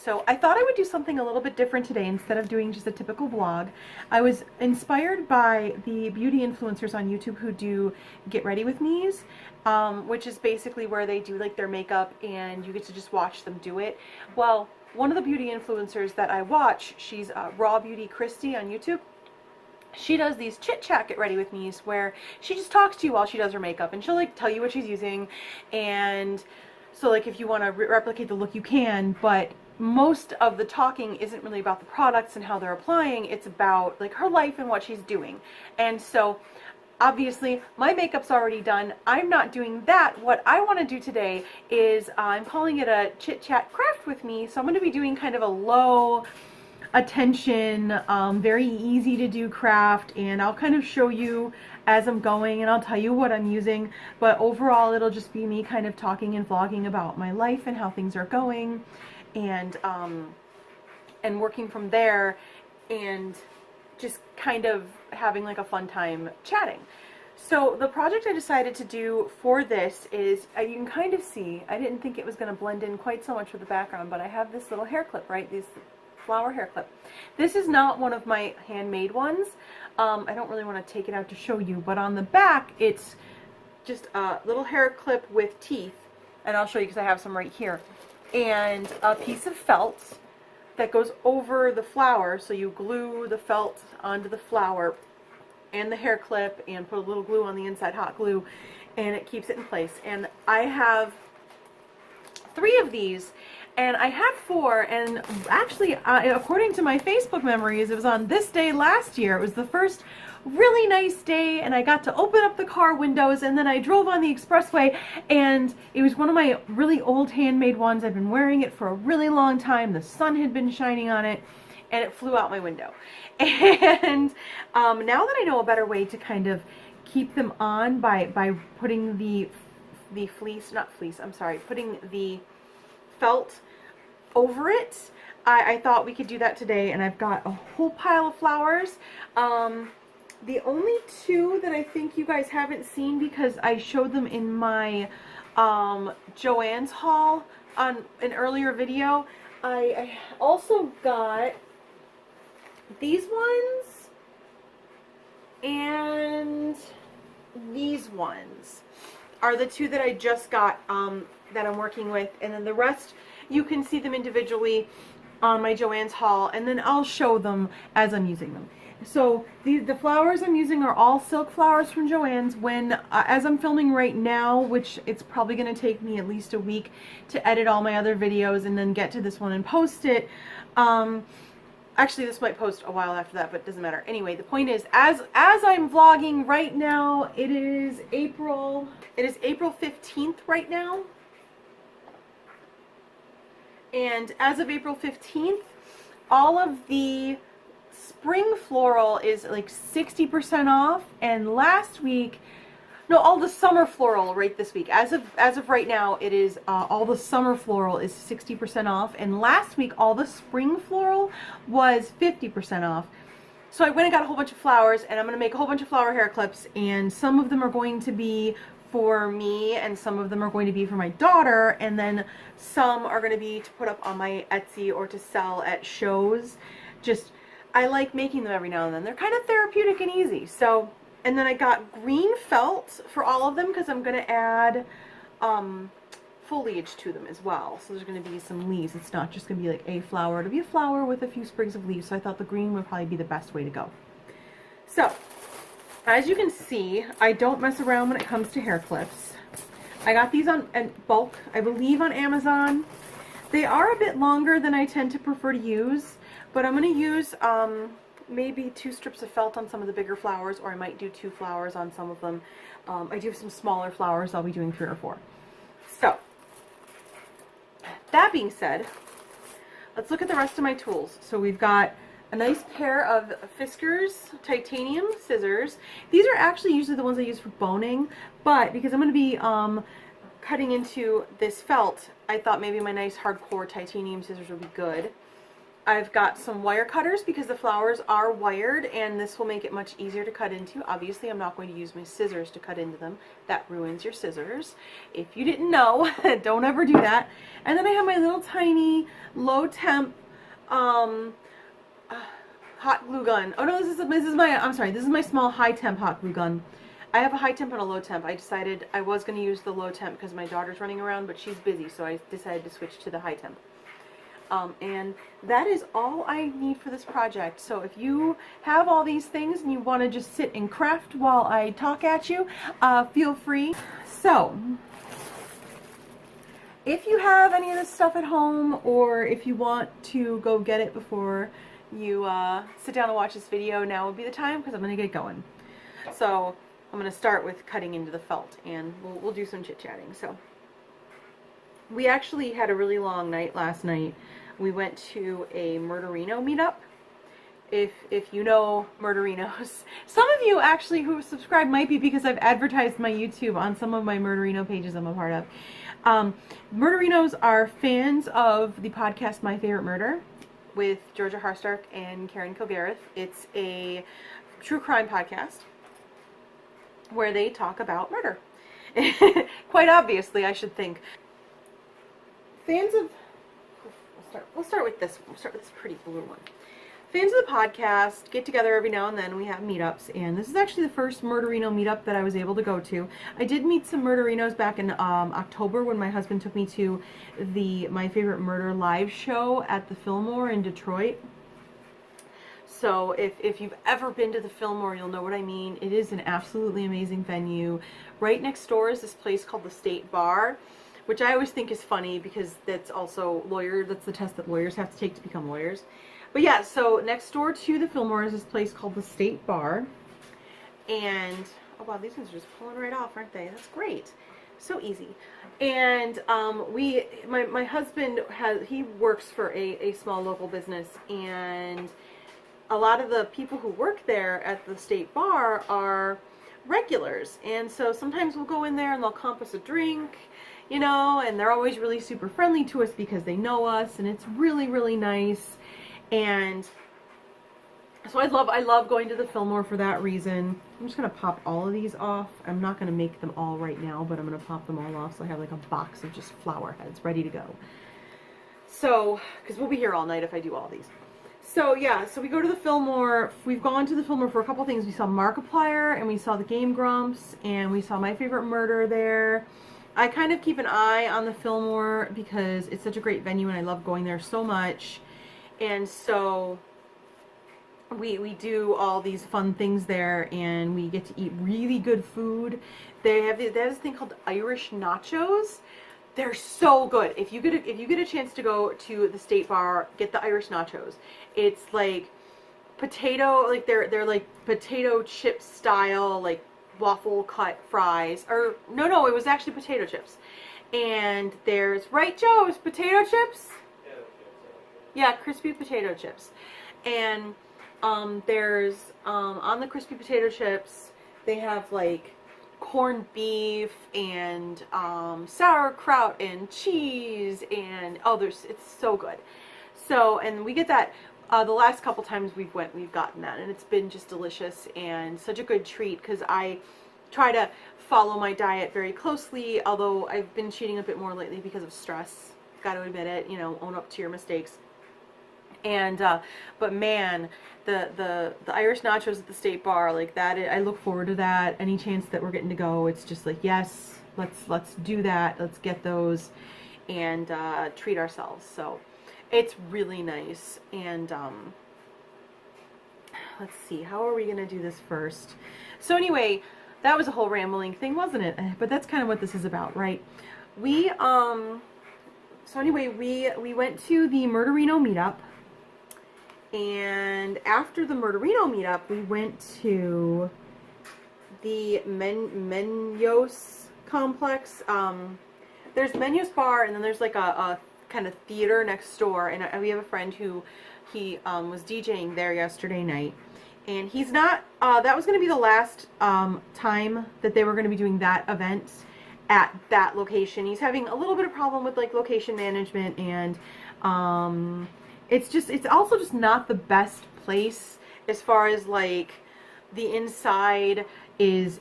So I thought I would do something a little bit different today instead of doing just a typical vlog. I was inspired by the beauty influencers on YouTube who do Get Ready With Me's, which is basically where they do like their makeup and you get to just watch them do it. Well, one of the beauty influencers that I watch, she's Raw Beauty Christy on YouTube. She does these chit chat Get Ready With Me's where she just talks to you while she does her makeup, and she'll like tell you what she's using, and so like if you want to replicate the look you can, but most of the talking isn't really about the products and how they're applying. It's about like her life and what she's doing. And so obviously my makeup's already done. I'm not doing that. What I want to do today is I'm calling it a chit chat craft with me. So I'm going to be doing kind of a low attention, very easy to do craft, and I'll kind of show you as I'm going and I'll tell you what I'm using, but overall it'll just be me kind of talking and vlogging about my life and how things are going, and working from there, and just kind of having like a fun time chatting. So the project I decided to do for this is, you can kind of see, I didn't think it was going to blend in quite so much with the background, but I have this little hair clip, right? These flower hair clip. This is not one of my handmade ones. I don't really want to take it out to show you, but on the back it's just a little hair clip with teeth, and I'll show you because I have some right here, and a piece of felt that goes over the flower, so you glue the felt onto the flower and the hair clip and put a little glue on the inside, hot glue, and it keeps it in place. And I have 3 of these, and I had 4, and actually, according to my Facebook memories, it was on this day last year. It was the first really nice day, and I got to open up the car windows, and then I drove on the expressway, and it was one of my really old handmade ones. I've been wearing it for a really long time. The sun had been shining on it, and it flew out my window. And now that I know a better way to kind of keep them on by putting the putting the felt over it, I thought we could do that today, and I've got a whole pile of flowers. The only 2 that I think you guys haven't seen because I showed them in my JoAnns haul on an earlier video, I also got these ones and these ones are the 2 that I just got that I'm working with, and then the rest you can see them individually on my JoAnns haul, and then I'll show them as I'm using them. So the flowers I'm using are all silk flowers from JoAnns. When as I'm filming right now, which it's probably going to take me at least a week to edit all my other videos and then get to this one and post it. Actually, this might post a while after that, but it doesn't matter. Anyway, the point is, as I'm vlogging right now, it is April 15th right now. And as of April 15th, all of the spring floral is like 60% off, and last week, no, all the summer floral right this week. As of right now, it is all the summer floral is 60% off, and last week all the spring floral was 50% off. So I went and got a whole bunch of flowers, and I'm going to make a whole bunch of flower hair clips, and some of them are going to be for me, and some of them are going to be for my daughter, and then some are going to be to put up on my Etsy or to sell at shows. Just, I like making them every now and then. They're kind of therapeutic and easy. So, and then I got green felt for all of them because I'm going to add foliage to them as well. So there's going to be some leaves. It's not just going to be like a flower. It'll be a flower with a few sprigs of leaves. So I thought the green would probably be the best way to go. So, as you can see, I don't mess around when it comes to hair clips. I got these on bulk, I believe on Amazon. They are a bit longer than I tend to prefer to use, but I'm going to use maybe 2 strips of felt on some of the bigger flowers, or I might do 2 flowers on some of them. I do have some smaller flowers, I'll be doing 3 or 4. So, that being said, let's look at the rest of my tools. So we've got a nice pair of Fiskars titanium scissors. These are actually usually the ones I use for boning, but because I'm going to be cutting into this felt, I thought maybe my nice hardcore titanium scissors would be good. I've got some wire cutters because the flowers are wired, and this will make it much easier to cut into. Obviously, I'm not going to use my scissors to cut into them. That ruins your scissors. If you didn't know, don't ever do that. And then I have my little tiny low temp hot glue gun. Oh no, this is my, I'm sorry, this is my small high temp hot glue gun. I have a high temp and a low temp. I decided I was going to use the low temp because my daughter's running around, but she's busy, so I decided to switch to the high temp. And that is all I need for this project. So if you have all these things and you want to just sit and craft while I talk at you, feel free. So if you have any of this stuff at home, or if you want to go get it before you sit down and watch this video, now would be the time, because I'm going to get going. So I'm going to start with cutting into the felt, and we'll do some chit-chatting. So we actually had a really long night last night. We went to a Murderino meetup. If you know Murderinos, some of you actually who subscribe might be because I've advertised my YouTube on some of my Murderino pages I'm a part of. Murderinos are fans of the podcast My Favorite Murder with Georgia Harstark and Karen Kilgareth. It's a true crime podcast where they talk about murder. Quite obviously, I should think. Fans of, we'll start with this one. We'll start with this pretty blue one. Fans of the podcast get together every now and then. We have meetups, and this is actually the first Murderino meetup that I was able to go to. I did meet some Murderinos back in October when my husband took me to the My Favorite Murder live show at the Fillmore in Detroit. So if you've ever been to the Fillmore, you'll know what I mean. It is an absolutely amazing venue. Right next door is this place called the State Bar, which I always think is funny because that's also that's the test that lawyers have to take to become lawyers. But yeah, so next door to the Fillmore is this place called the State Bar. And, oh wow, these ones are just pulling right off, aren't they? That's great. So easy. And my husband he works for a small local business, and a lot of the people who work there at the State Bar are regulars. And so sometimes we'll go in there and they'll comp us a drink, you know, and they're always really super friendly to us because they know us, and it's really, really nice. And so I love going to the Fillmore for that reason. I'm just going to pop all of these off. I'm not going to make them all right now, but I'm going to pop them all off so I have like a box of just flower heads ready to go. So, because we'll be here all night if I do all these. So yeah, so we go to the Fillmore. We've gone to the Fillmore for a couple things. We saw Markiplier, and we saw the Game Grumps, and we saw My Favorite Murder there. I kind of keep an eye on the Fillmore because it's such a great venue and I love going there so much. And so we do all these fun things there, and we get to eat really good food. They have this thing called Irish nachos. They're so good. If you get a chance to go to the State Bar, get the Irish nachos. It's like potato, like they're like potato chip style, like waffle cut fries. Or no, it was actually potato chips. And there's, right, Joe, it's potato chips? Yeah, crispy potato chips. And there's on the crispy potato chips, they have like corned beef and sauerkraut and cheese, and it's so good. So, and we get that the last couple times we've gotten that, and it's been just delicious and such a good treat because I try to follow my diet very closely, although I've been cheating a bit more lately because of stress. Got to admit it, you know, own up to your mistakes. And but man, the Irish nachos at the State Bar, like that, I look forward to that. Any chance that we're getting to go, it's just like, yes, let's do that. Let's get those and treat ourselves. So it's really nice. And let's see, how are we gonna do this first? So anyway, that was a whole rambling thing, wasn't it? But that's kind of what this is about, right? So anyway, we went to the Murderino meetup. And after the Murderino meetup, we went to the Menyos complex. There's Menyos Bar, and then there's like a kind of theater next door. And we have a friend who was DJing there yesterday night. And he's not, that was going to be the last time that they were going to be doing that event at that location. He's having a little bit of problem with like location management, and it's also just not the best place as far as like the inside is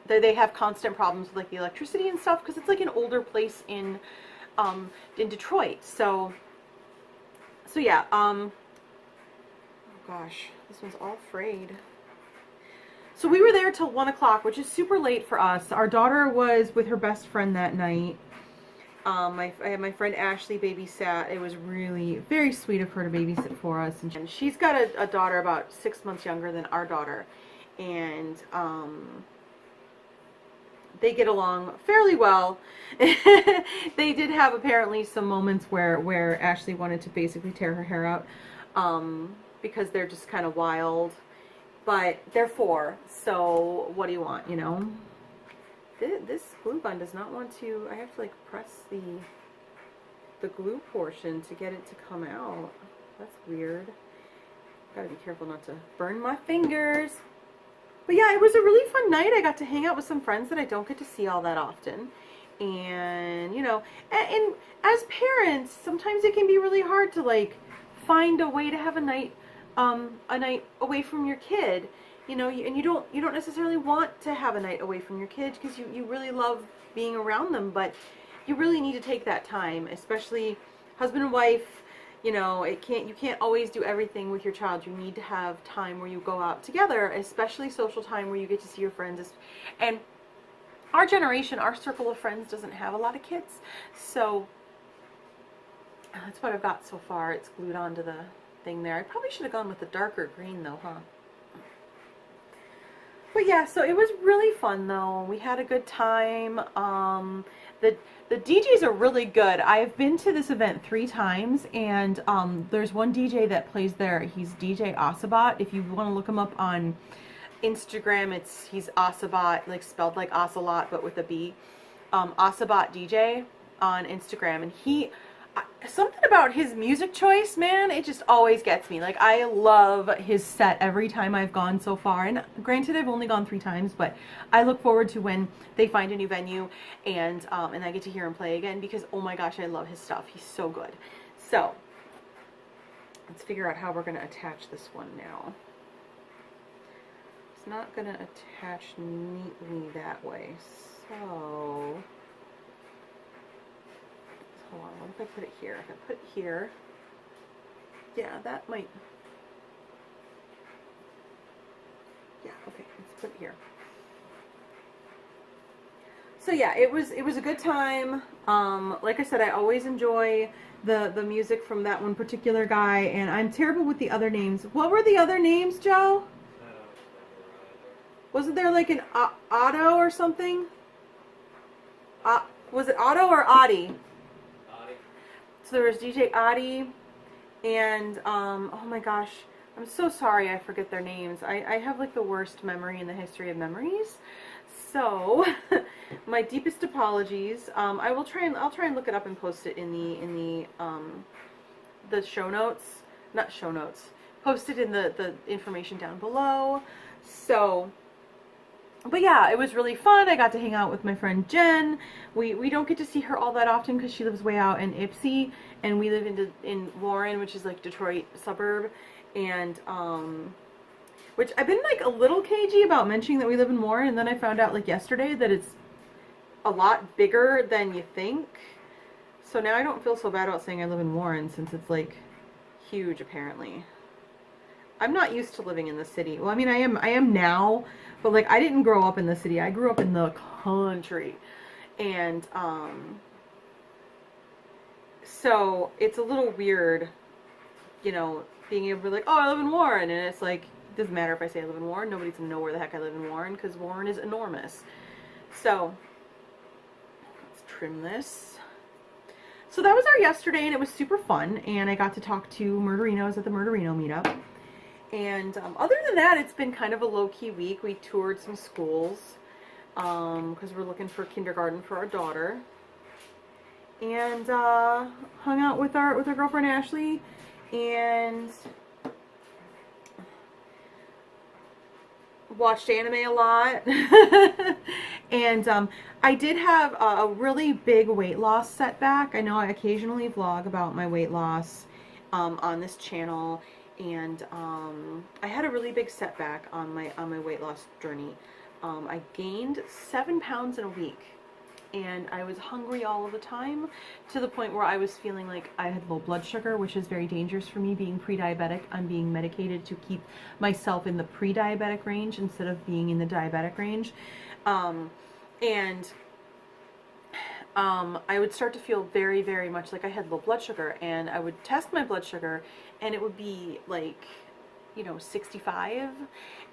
they have constant problems with like the electricity and stuff because it's like an older place in Detroit. So yeah, oh gosh, this one's all frayed. So we were there till 1 o'clock, which is super late for us. Our daughter was with her best friend that night. I had my friend Ashley babysat. It was really very sweet of her to babysit for us. And she's got a daughter about 6 months younger than our daughter. And they get along fairly well. They did have apparently some moments where Ashley wanted to basically tear her hair out because they're just kind of wild. But they're 4, so what do you want, you know? This glue gun does not want to, I have to like press the glue portion to get it to come out. That's weird. Gotta be careful not to burn my fingers. But yeah, it was a really fun night. I got to hang out with some friends that I don't get to see all that often. And, you know, and as parents, sometimes it can be really hard to like find a way to have a night away from your kid, you know, and you don't necessarily want to have a night away from your kids because you really love being around them, but you really need to take that time, especially husband and wife. You know, you can't always do everything with your child. You need to have time where you go out together, especially social time where you get to see your friends. And our generation, our circle of friends doesn't have a lot of kids, so that's what I've got so far. It's glued onto the thing there. I probably should have gone with the darker green though, huh? But yeah, so it was really fun though. We had a good time. The DJs are really good. I've been to this event 3 times, and there's one DJ that plays there. He's DJ Ocelot. If you want to look him up on Instagram, he's Ocelot, like spelled like Ocelot but with a B. Ocelot DJ on Instagram, and something about his music choice, man, it just always gets me. Like, I love his set every time I've gone so far. And granted, I've only gone 3 times, but I look forward to when they find a new venue and I get to hear him play again because, oh my gosh, I love his stuff. He's so good. So, let's figure out how we're going to attach this one now. It's not going to attach neatly that way. So, hold on, what if I put it here? If I put it here, yeah, that might, yeah, okay, let's put it here. So yeah, it was a good time. Like I said, I always enjoy the music from that one particular guy, and I'm terrible with the other names. What were the other names, Joe? Wasn't there like an Otto or something? Was it Otto or Audie? So there was DJ Adi, and oh my gosh, I'm so sorry I forget their names. I have like the worst memory in the history of memories. So my deepest apologies. I'll try and look it up and post it in the show notes. Not show notes. Post it in the information down below. So, but yeah, it was really fun. I got to hang out with my friend Jen. We don't get to see her all that often because she lives way out in Ypsi, and we live in Warren, which is like Detroit suburb, and which I've been like a little cagey about mentioning that we live in Warren, and then I found out like yesterday that it's a lot bigger than you think. So now I don't feel so bad about saying I live in Warren since it's like huge apparently. I'm not used to living in the city. Well, I mean, I am now, but like I didn't grow up in the city. I grew up in the country, and so it's a little weird, you know, being able to be like, oh, I live in Warren, and it's like it doesn't matter if I say I live in Warren. Nobody's gonna know where the heck I live in Warren because Warren is enormous. So let's trim this. So that was our yesterday, and it was super fun, and I got to talk to Murderinos at the Murderino meetup. And other than that, it's been kind of a low-key week. We toured some schools because we're looking for kindergarten for our daughter, and hung out with our girlfriend Ashley, and watched anime a lot, And I did have a really big weight loss setback. I know I occasionally vlog about my weight loss on this channel, and I had a really big setback on my weight loss journey. I gained 7 pounds in a week, and I was hungry all of the time, to the point where I was feeling like I had low blood sugar, which is very dangerous for me being pre-diabetic. I'm being medicated to keep myself in the pre-diabetic range instead of being in the diabetic range. I would start to feel very, very much like I had low blood sugar, and I would test my blood sugar, and it would be like, you know, 65,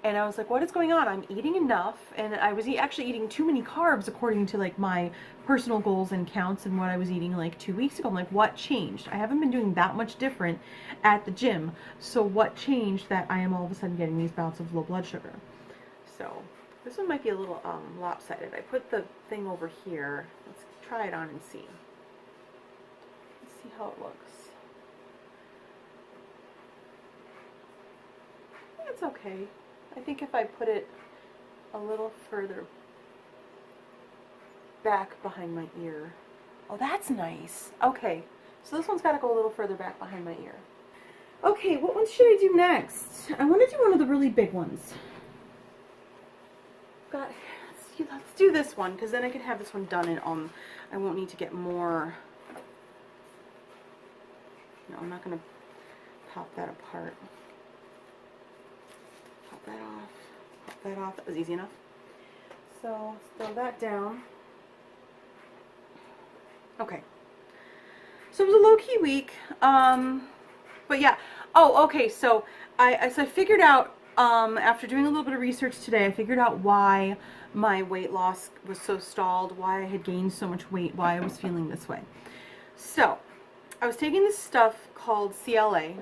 and I was like, what is going on? I'm eating enough, and I was actually eating too many carbs according to like my personal goals and counts and what I was eating like 2 weeks ago. I'm like, what changed? I haven't been doing that much different at the gym, so what changed that I am all of a sudden getting these bouts of low blood sugar? So this one might be a little lopsided. I put the thing over here. Let's try it on and see. Let's see how it looks. It's okay. I think if I put it a little further back behind my ear. Oh, that's nice. Okay, so this one's got to go a little further back behind my ear. Okay, what ones should I do next? I want to do one of the really big ones. Let's do this one, because then I can have this one done, and I won't need to get more. No, I'm not going to pop that apart. Pop that off. Pop that off. That was easy enough. So let's throw that down. Okay. So it was a low-key week. But yeah. Oh, okay. So I figured out, after doing a little bit of research today, I figured out why my weight loss was so stalled, why I had gained so much weight, why I was feeling this way. So I was taking this stuff called CLA,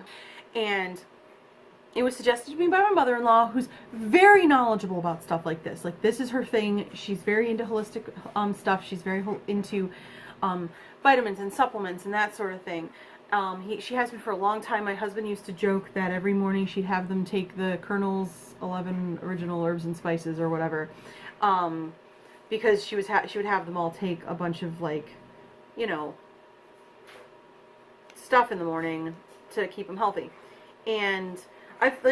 and it was suggested to me by my mother-in-law, who's very knowledgeable about stuff like this. Like, this is her thing. She's very into holistic stuff. She's very into vitamins and supplements and that sort of thing. She has been for a long time. My husband used to joke that every morning she'd have them take the Colonel's 11 original herbs and spices or whatever, because she would have them all take a bunch of, like, you know, stuff in the morning to keep them healthy. And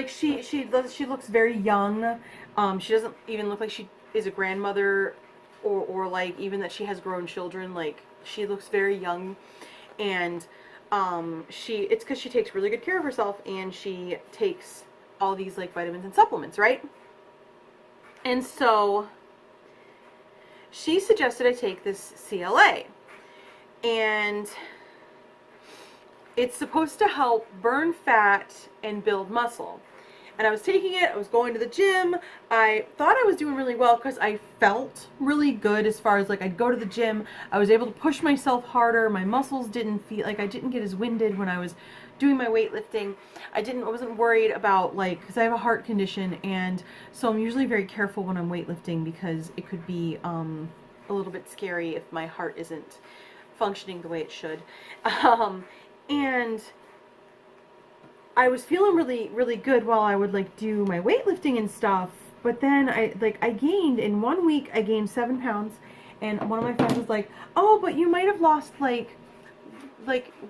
she looks very young. She doesn't even look like she is a grandmother, or like even that she has grown children. Like, she looks very young, and it's because she takes really good care of herself, and she takes all these like vitamins and supplements, right? And so she suggested I take this CLA, and it's supposed to help burn fat and build muscle. And I was taking it, I was going to the gym. I thought I was doing really well because I felt really good as far as, like, I'd go to the gym, I was able to push myself harder, my muscles didn't feel like, I didn't get as winded when I was doing my weightlifting. I wasn't worried about, like, because I have a heart condition, and so I'm usually very careful when I'm weightlifting, because it could be a little bit scary if my heart isn't functioning the way it should. And I was feeling really, really good while I would, like, do my weightlifting and stuff. But then I gained, in 1 week, I gained 7 pounds. And one of my friends was like, oh, but you might have lost, like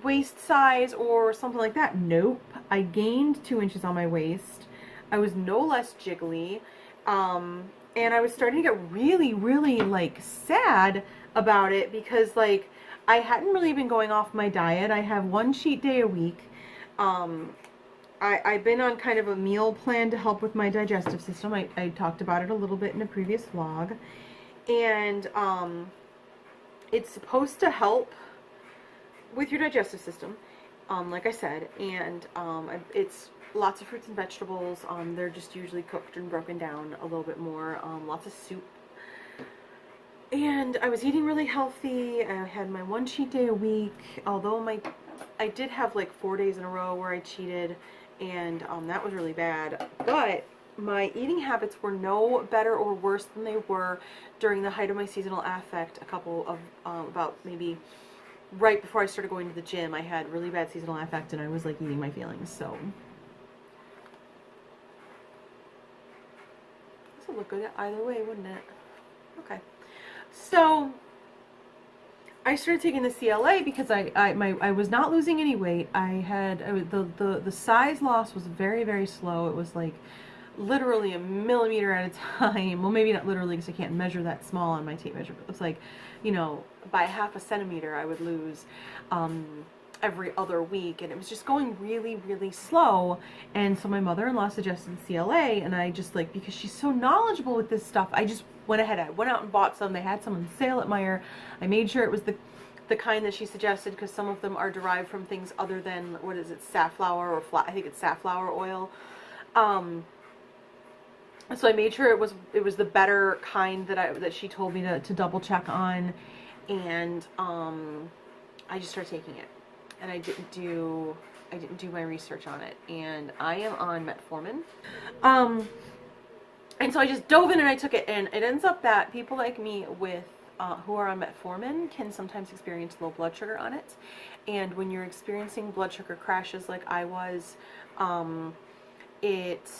waist size or something like that. Nope. I gained 2 inches on my waist. I was no less jiggly. And I was starting to get really, really, like, sad about it, because, like, I hadn't really been going off my diet. I have 1 cheat day a week. I've been on kind of a meal plan to help with my digestive system. I talked about it a little bit in a previous vlog. And it's supposed to help with your digestive system, like I said. And it's lots of fruits and vegetables. They're just usually cooked and broken down a little bit more. Lots of soup. And I was eating really healthy. I had my 1 cheat day a week, although I did have like 4 days in a row where I cheated, and that was really bad. But my eating habits were no better or worse than they were during the height of my seasonal affect. A couple of, about maybe right before I started going to the gym, I had really bad seasonal affect, and I was like eating my feelings. So this would look good either way, wouldn't it? Okay. So I started taking the CLA because I was not losing any weight. The size loss was very, very slow. It was like literally a millimeter at a time. Well, maybe not literally because I can't measure that small on my tape measure, but it was like, you know, by half a centimeter I would lose every other week, and it was just going really, really slow. And so my mother-in-law suggested CLA, and I just, like, because she's so knowledgeable with this stuff, I just went ahead. I went out and bought some. They had some on sale at Meijer. I made sure it was the kind that she suggested, because some of them are derived from things other than, what is it, safflower or I think it's safflower oil. So I made sure it was the better kind that she told me to double check on, and I just started taking it, and I didn't do my research on it, and I am on metformin, and so I just dove in and I took it, and it ends up that people like me with who are on metformin can sometimes experience low blood sugar on it, and when you're experiencing blood sugar crashes like I was, it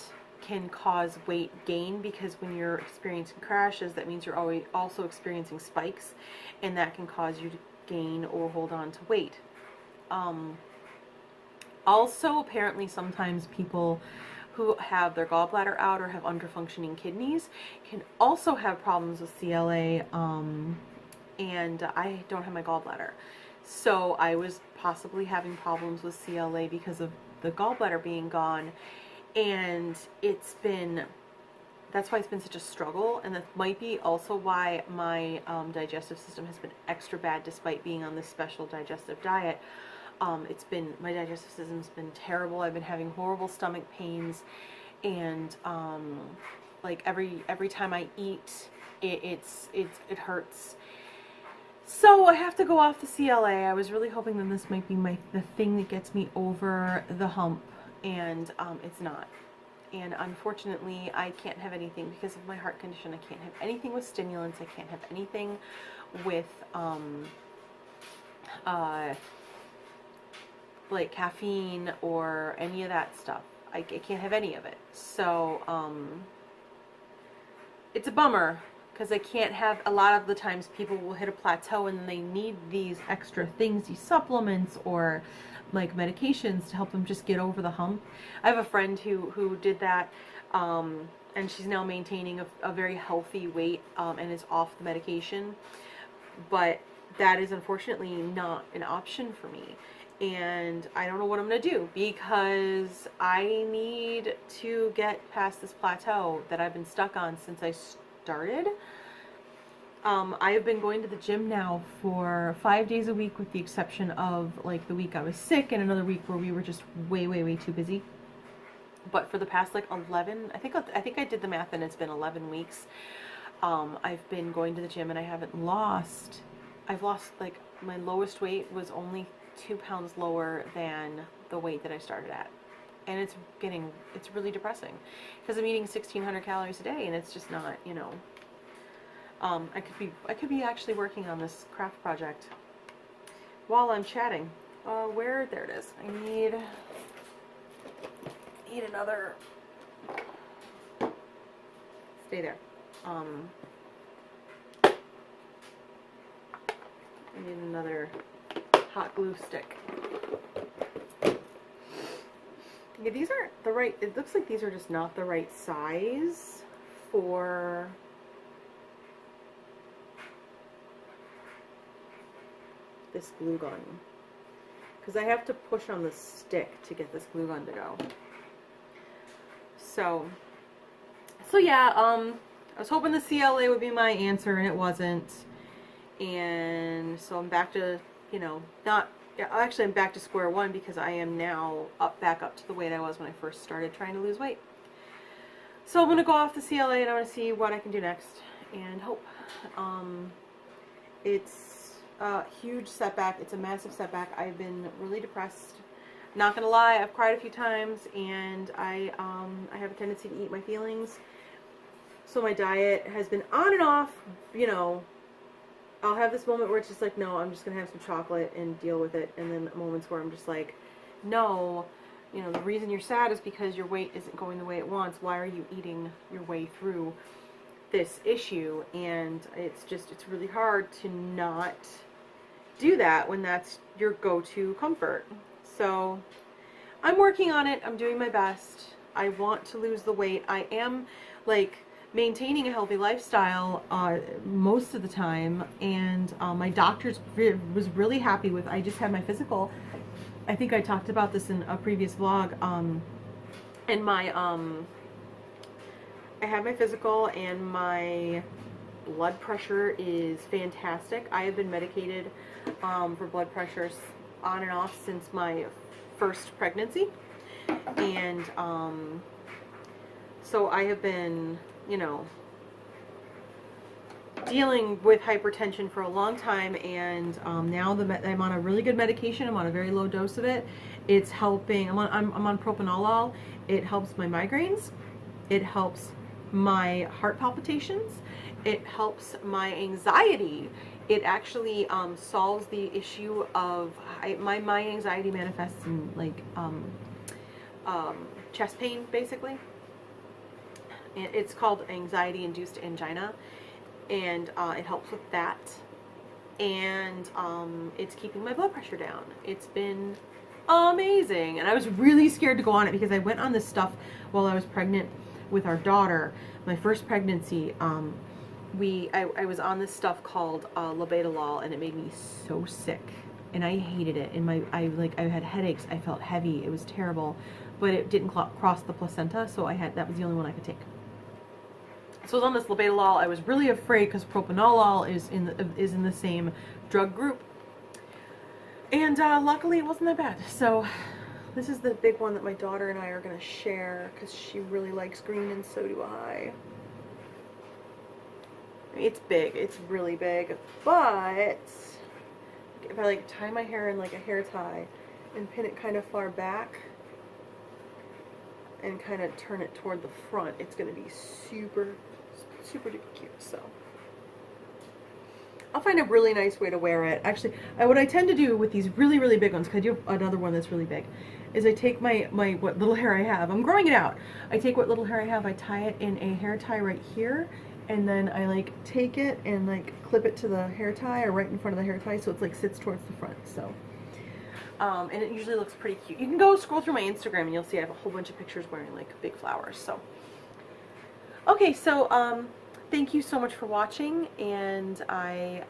can cause weight gain, because when you're experiencing crashes, that means you're always also experiencing spikes, and that can cause you to gain or hold on to weight. Also, apparently sometimes people who have their gallbladder out or have underfunctioning kidneys can also have problems with CLA, and I don't have my gallbladder. So I was possibly having problems with CLA because of the gallbladder being gone, and that's why it's been such a struggle, and that might be also why my digestive system has been extra bad despite being on this special digestive diet. My digestive system's been terrible. I've been having horrible stomach pains, and like every time I eat, it hurts. So I have to go off the CLA. I was really hoping that this might be the thing that gets me over the hump, and it's not. And unfortunately, I can't have anything because of my heart condition. I can't have anything with stimulants. I can't have anything with like caffeine or any of that stuff. I can't have any of it. So it's a bummer, because I can't have, a lot of the times people will hit a plateau and they need these extra things, these supplements or like medications to help them just get over the hump. I have a friend who did that, and she's now maintaining a very healthy weight, and is off the medication, but that is unfortunately not an option for me, and I don't know what I'm going to do, because I need to get past this plateau that I've been stuck on since I started. I have been going to the gym now for 5 days a week, with the exception of like the week I was sick and another week where we were just way, way, way too busy. But for the past like 11, I think I did the math, and it's been 11 weeks. I've been going to the gym, and I've lost, like, my lowest weight was only 2 pounds lower than the weight that I started at. And it's really depressing, because I'm eating 1,600 calories a day, and it's just not, you know. I could be actually working on this craft project while I'm chatting. There it is. I need another. Stay there. I need another hot glue stick. Yeah, these aren't the right. It looks like these are just not the right size for this glue gun, because I have to push on the stick to get this glue gun to go. So yeah, I was hoping the CLA would be my answer, and it wasn't. And so I'm back to, I'm back to square one, because I am now back up to the weight I was when I first started trying to lose weight. So I'm going to go off the CLA, and I want to see what I can do next, and hope. It's a huge setback. It's a massive setback. I've been really depressed. Not gonna lie, I've cried a few times, and I have a tendency to eat my feelings. So my diet has been on and off. I'll have this moment where it's just like, no, I'm just gonna have some chocolate and deal with it, and then moments where I'm just like, no, the reason you're sad is because your weight isn't going the way it wants. Why are you eating your way through this issue, and it's really hard to not do that when that's your go-to comfort. So I'm working on it. I'm doing my best. I want to lose the weight. I am like maintaining a healthy lifestyle most of the time, and my doctor was really happy with. I just had my physical. I think I talked about this in a previous vlog. And my I had my physical, and my blood pressure is fantastic. I have been medicated for blood pressure on and off since my first pregnancy, and so I have been, you know, dealing with hypertension for a long time, and now I'm on a really good medication. I'm on a very low dose of it. It's helping. I'm on propanolol. It helps my migraines. It helps my heart palpitations. It helps my anxiety. It actually solves the issue of my anxiety manifests in like chest pain, basically. It's called anxiety-induced angina, and it helps with that. And it's keeping my blood pressure down. It's been amazing, and I was really scared to go on it because I went on this stuff while I was pregnant with our daughter. My first pregnancy, I was on this stuff called labetalol, and it made me so sick, and I hated it. And I had headaches. I felt heavy. It was terrible, but it didn't cross the placenta, so that was the only one I could take. So I was on this labetalol. I was really afraid because propanolol is in the same drug group, and luckily it wasn't that bad. So this is the big one that my daughter and I are going to share because she really likes green, and so do I. It's big. It's really big. But if I like tie my hair in like a hair tie and pin it kind of far back and kind of turn it toward the front, it's going to be super duper cute. So I'll find a really nice way to wear it. Actually, what I tend to do with these really big ones, because I do have another one that's really big, is I take my what little hair I have. I'm growing it out. I take what little hair I have, I tie it in a hair tie right here, and then I like take it and like clip it to the hair tie, or right in front of the hair tie, so it's like sits towards the front. So and it usually looks pretty cute. You can go scroll through my Instagram and you'll see I have a whole bunch of pictures wearing like big flowers. So okay, so thank you so much for watching, and I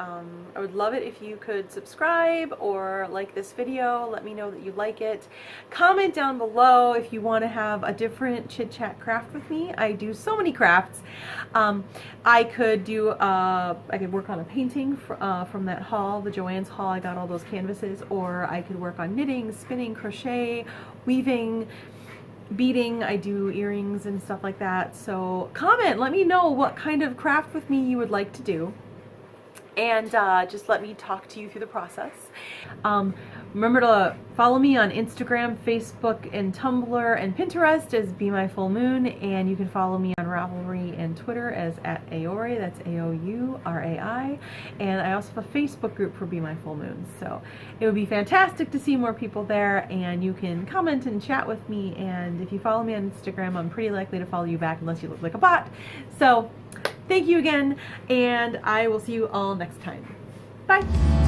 would love it if you could subscribe or like this video. Let me know that you like it. Comment down below if you want to have a different chit chat craft with me. I do so many crafts. I could work on a painting from that haul, the JoAnns Haul. I got all those canvases, or I could work on knitting, spinning, crochet, weaving, beading. I do earrings and stuff like that. So comment, let me know what kind of craft with me you would like to do, and just let me talk to you through the process. Remember to follow me on Instagram, Facebook, and Tumblr, and Pinterest as Be My Full Moon, and you can follow me on Ravelry and Twitter as @Aouri, that's AOURAI, and I also have a Facebook group for Be My Full Moon. So it would be fantastic to see more people there, and you can comment and chat with me, and if you follow me on Instagram, I'm pretty likely to follow you back unless you look like a bot. So thank you again, and I will see you all next time. Bye!